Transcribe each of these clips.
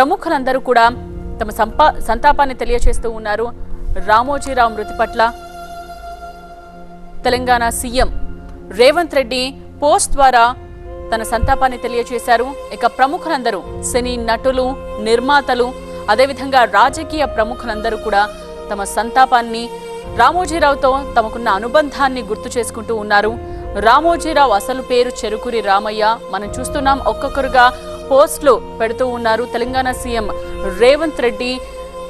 ప్రముఖులందరూ కూడా తమ సంతాపాన్ని తెలియజేస్తూ ఉన్నారు. రామోజీరావు మృతి పట్ల తెలంగాణ సీఎం రేవంత్ రెడ్డి పోస్ట్ ద్వారా తన సంతాపాన్ని తెలియజేశారు. ఇక ప్రముఖులందరూ సినీ నటులు, నిర్మాతలు, అదేవిధంగా రాజకీయ ప్రముఖులందరూ కూడా తమ సంతాపాన్ని, రామోజీరావుతో తమకున్న అనుబంధాన్ని గుర్తు చేసుకుంటూ ఉన్నారు. రామోజీరావు అసలు పేరు చెరుకూరి రామయ్య. మనం చూస్తున్నాం, ఒక్కొక్కరుగా పోస్టులు పెడుతూ ఉన్నారు. తెలంగాణ సీఎం రేవంత్ రెడ్డి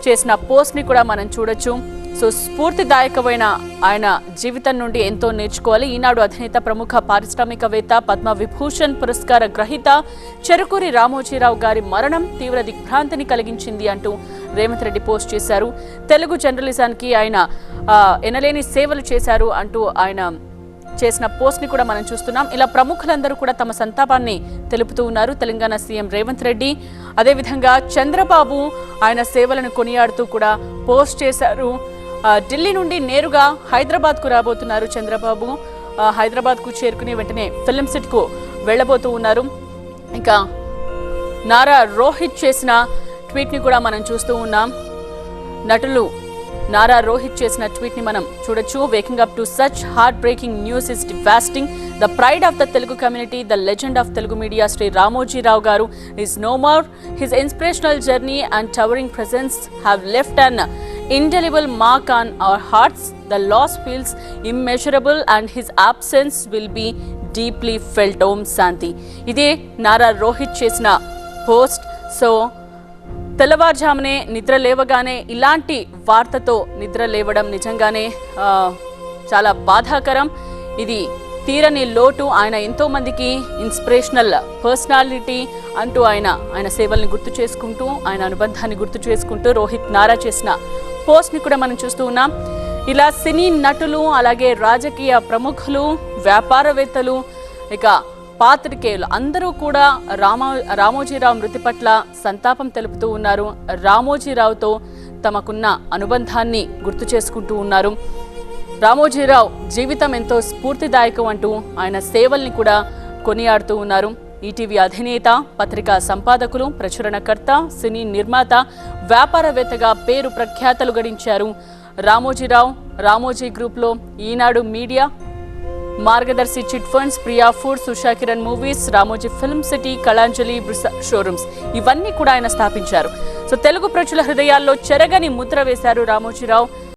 చేసిన పోస్ట్ ని కూడా మనం చూడొచ్చు. సో స్ఫూర్తిదాయకమైన ఆయన జీవితం నుండి ఎంతో నేర్చుకోవాలి. ఈనాడు అధినేత, ప్రముఖ పారిశ్రామికవేత్త, పద్మ విభూషణ్ పురస్కార గ్రహీత చెరుకూరి రామోజీరావు గారి మరణం తీవ్ర దిగ్భ్రాంతిని కలిగించింది అంటూ రేవంత్ రెడ్డి పోస్ట్ చేశారు. తెలుగు జర్నలిజానికి ఆయన ఎనలేని సేవలు చేశారు అంటూ ఆయన చేసిన పోస్ట్ ని కూడా మనం చూస్తున్నాం. ఇలా ప్రముఖులందరూ కూడా తమ సంతాపాన్ని తెలుపుతూ ఉన్నారు. తెలంగాణ సీఎం రేవంత్ రెడ్డి, అదేవిధంగా చంద్రబాబు ఆయన సేవలను కొనియాడుతూ కూడా పోస్ట్ చేశారు. ఢిల్లీ నుండి నేరుగా హైదరాబాద్ కు రాబోతున్నారు చంద్రబాబు. హైదరాబాద్ కు చేరుకుని వెంటనే ఫిల్మ్ సిటీ కు వెళ్లబోతూ ఉన్నారు. ఇంకా నారా రోహిత్ చేసిన ట్వీట్ ని కూడా మనం చూస్తూ ఉన్నాం. నటులు నారా రోహిత్ చేసిన ట్వీట్ ని మనం చూడొచ్చు. Waking up to such heart breaking news is devastating. The pride of the Telugu community, the legend of Telugu media Shri Ramoji Rao garu is no more. His inspirational journey and towering presence have left an indelible mark on our hearts. The loss feels immeasurable and his absence will be deeply felt. Om Santi. ఇదే నారా రోహిత్ చేసిన post. So తెల్లవారుజామునే నిద్ర లేవగానే ఇలాంటి వార్తతో నిద్ర లేవడం నిజంగానే చాలా బాధాకరం. ఇది తీరని లోటు. ఆయన ఎంతో మందికి ఇన్స్పిరేషనల్ పర్సనాలిటీ అంటూ ఆయన సేవల్ని గుర్తు చేసుకుంటూ, ఆయన అనుబంధాన్ని గుర్తు చేసుకుంటూ రోహిత్ నారా చేసిన పోస్ట్ ని కూడా మనం చూస్తూ ఉన్నాం. ఇలా సినీ నటులు, అలాగే రాజకీయ ప్రముఖులు, వ్యాపారవేత్తలు, ఇక పాత్రికేయులు అందరూ కూడా రామోజీరావు మృతి పట్ల సంతాపం తెలుపుతూ ఉన్నారు. రామోజీరావుతో తమకున్న అనుబంధాన్ని గుర్తు చేసుకుంటూ ఉన్నారు. రామోజీరావు జీవితం ఎంతో స్ఫూర్తిదాయకం అంటూ ఆయన సేవల్ని కూడా కొనియాడుతూ ఉన్నారు. ఈటీవీ అధినేత, పత్రికా సంపాదకులు, ప్రచురణకర్త, సినీ నిర్మాత, వ్యాపారవేత్తగా పేరు ప్రఖ్యాతలు గడించారు రామోజీరావు. రామోజీ గ్రూప్లో ఈనాడు మీడియా, మార్గదర్శి chit funds, Priya foods, Usha Kiran movies, Ramoji film city, Kalanjali showrooms ఇవన్నీ కూడా ఆయన స్థాపించారు. సో తెలుగు ప్రజల హృదయాల్లో చెరగని ముద్ర వేశారు రామోజీరావు.